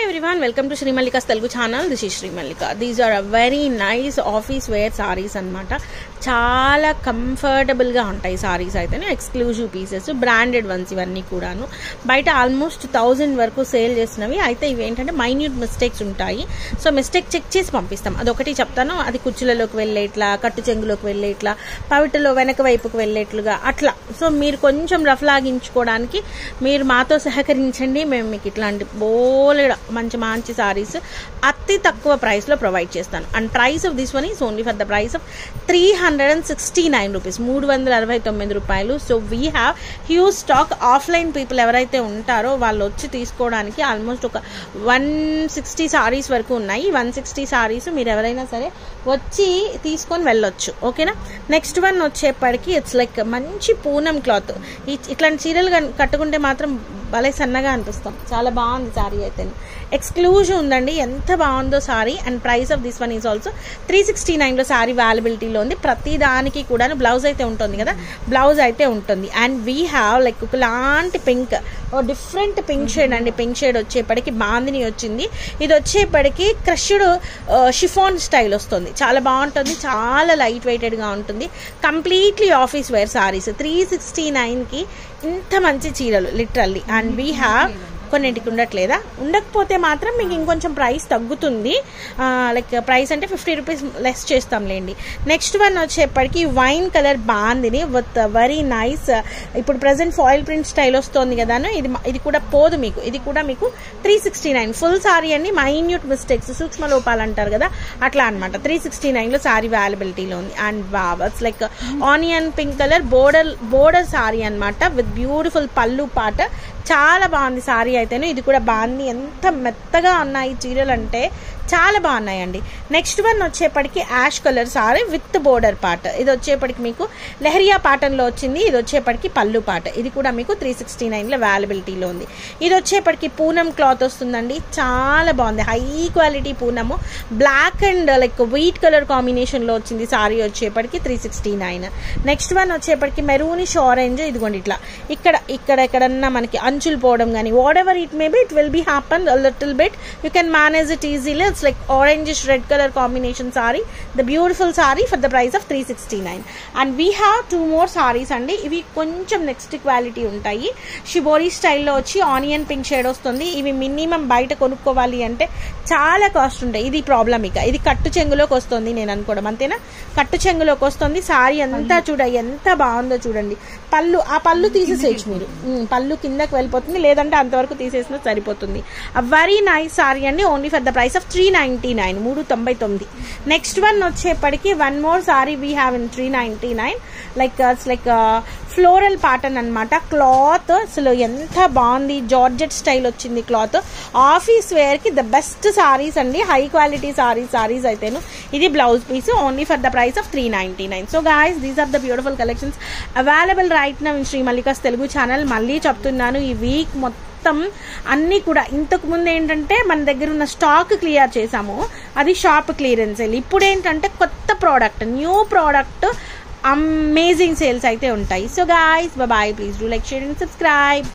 everyone, welcome to Sri Mallika's Telugu channel. This is Sri Mallika. These are a very nice office wear sarees annamata. చాలా comfortable గా ఉంటాయి సారీస్ అయితేనే exclusive pieces branded once ఇవన్నీ కూడాను బయట almost 1000 వరకు sale చేసినవి అయితే ఇవి ఏంటంటే మైన్యూట్ మిస్టేక్స్ ఉంటాయి సో మిస్టేక్ చెక్ చేసి పంపిస్తాం అదొకటి చెప్తాను అది కుచ్చులలోకి వెళ్ళేట్లా కట్టు చెంగులోకి వెళ్ళేట్లా పవిటలో వెనక వైపుకి వెళ్ళేట్లుగా అట్లా సో మీరు కొంచెం రఫ్ లాగించుకోవడానికి మీరు మాతో సహకరించండి మేము మీకు ఇట్లాంటి బోలెడ మంచి మంచి సారీస్ అతి తక్కువ ప్రైస్ లో ప్రొవైడ్ చేస్తాను and price of this one is only for the price of 369 rupees 369 రూపాయలు so we have huge stock offline people ఎవరైతే ఉంటారో వాళ్ళు వచ్చి తీసుకోవడానికి ఆల్మోస్ట్ ఒక 160 సారీస్ వరకు ఉన్నాయి 160 సారీస్ మీరు ఎవరైనా సరే వచ్చి తీసుకొని వెళ్ళొచ్చు ఓకేనా నెక్స్ట్ వన్ వచ్చేప్పటికి ఇట్స్ లైక్ మంచి పూనం క్లాత్ ఇట్లాంటి చీరలు కట్టుకుంటే మాత్రం భలే సన్నగా అనిపిస్తాం చాలా బాగుంది సారీ అయితే ఎక్స్క్లూజివ్ ఉందండి ఎంత బాగుందో sorry and price of this one is also 369 లో సారీ అవైలబిలిటీలో ఉంది ప్రతి దానికి కూడా బ్లౌజ్ అయితే ఉంటుంది కదా బ్లౌజ్ అయితే ఉంటుంది అండ్ వీ హ్యావ్ లైక్ ఒకలాంటి పింక్ డిఫరెంట్ పింక్ షేడ్ అండి పింక్ షేడ్ వచ్చేప్పటికి బాందిని వచ్చింది ఇది వచ్చేప్పటికి క్రష్డ్ షిఫాన్ స్టైల్ వస్తుంది చాలా బాగుంటుంది చాలా లైట్ వెయిటెడ్ గా ఉంటుంది కంప్లీట్లీ ఆఫీస్ వేర్ సారీస్ 369 కి ఇంత మంచి చీరలు లిటరల్లీ అండ్ వీ హ్యావ్ కొన్నింటికి ఉండట్లేదా ఉండకపోతే మాత్రం మీకు ఇంకొంచెం ప్రైస్ తగ్గుతుంది లైక్ ప్రైస్ అంటే 50 రూపీస్ లెస్ చేస్తాంలేండి నెక్స్ట్ వన్ వచ్చేప్పటికి wine colour bandhani with very nice ఇప్పుడు ప్రెసెంట్ ఫాయిల్ ప్రింట్ స్టైల్ వస్తుంది కదా ఇది కూడా పోదు మీకు ఇది కూడా మీకు 369 ఫుల్ సారీ అండి మైన్యూట్ మిస్టేక్స్ సూక్ష్మ లోపాలు అంటారు కదా అట్లా అనమాట 369 లో సారీ అవైలబిలిటీలో ఉంది అండ్ బాబస్ like onion pink colour border sari అనమాట విత్ బ్యూటిఫుల్ పళ్ళు పాట చాలా బాగుంది సారీ అయితేనే ఇది కూడా బాగుంది ఎంత మెత్తగా ఉన్నాయి చీరలు అంటే చాలా బాగున్నాయండి నెక్స్ట్ వన్ వచ్చేప్పటికి ash colour sari with border part ఇది వచ్చేప్పటికి మీకు లెహరియా పాటన్లో వచ్చింది ఇది వచ్చేప్పటికి పళ్ళు పాట ఇది కూడా మీకు 369 లో అవైలబిలిటీలో ఉంది ఇది వచ్చేప్పటికి పూనం క్లాత్ వస్తుందండి చాలా బాగుంది హై క్వాలిటీ పూనము black and like white colour కాంబినేషన్లో వచ్చింది సారీ వచ్చేప్పటికి 369 నెక్స్ట్ వన్ వచ్చేప్పటికి మెరూనిష్ ఆరెంజ్ ఇదిగోండి ఇట్లా ఎక్కడన్నా మనకి అంచులు పోవడం కానీ whatever it may be it will be happen little bit you can manage it easily it's like orangish red color combination saree the beautiful saree for the price of 369 and we have two more sarees andi ivi koncham next quality untayi shibori style lo vachi onion pink shade ostundi ivi minimum baita konukkovali ante చాలా cost ఉంటాయి ఇది problem ఇక ఇది కట్టు చెంగులోకి వస్తుంది నేను అనుకోవడం అంతేనా కట్టు చెంగులోకి వస్తుంది సారీ అంతా ఎంత బాగుందో చూడండి పళ్ళు తీసేసేయచ్చు మీరు పళ్ళు కిందకి వెళ్ళిపోతుంది లేదంటే అంతవరకు తీసేసినా సరిపోతుంది వెరీ నైస్ సారీ అండి only for the price of 399 next one వచ్చేప్పటికి one more sari we have in 399 like floral pattern అనమాట క్లాత్ అసలు ఎంత బాగుంది జార్జెట్ స్టైల్ వచ్చింది క్లాత్ ఆఫీస్ వేర్ కి ద బెస్ట్ సారీస్ అండి హై క్వాలిటీ సారీస్ అయితేను ఇది blouse piece only for the price of 399 so guys these are the beautiful collections available right now in Shri Mallika's Telugu channel మళ్ళీ చెప్తున్నాను ఈ వీక్ మొత్తం అన్ని కూడా ఇంతకు ముందు ఏంటంటే మన దగ్గర ఉన్న స్టాక్ క్లియర్ చేసాము అది షాప్ క్లియరెన్స్ ఇప్పుడు ఏంటంటే కొత్త product new product amazing sales అయితే ఉంటాయి so guys bye please do like share and subscribe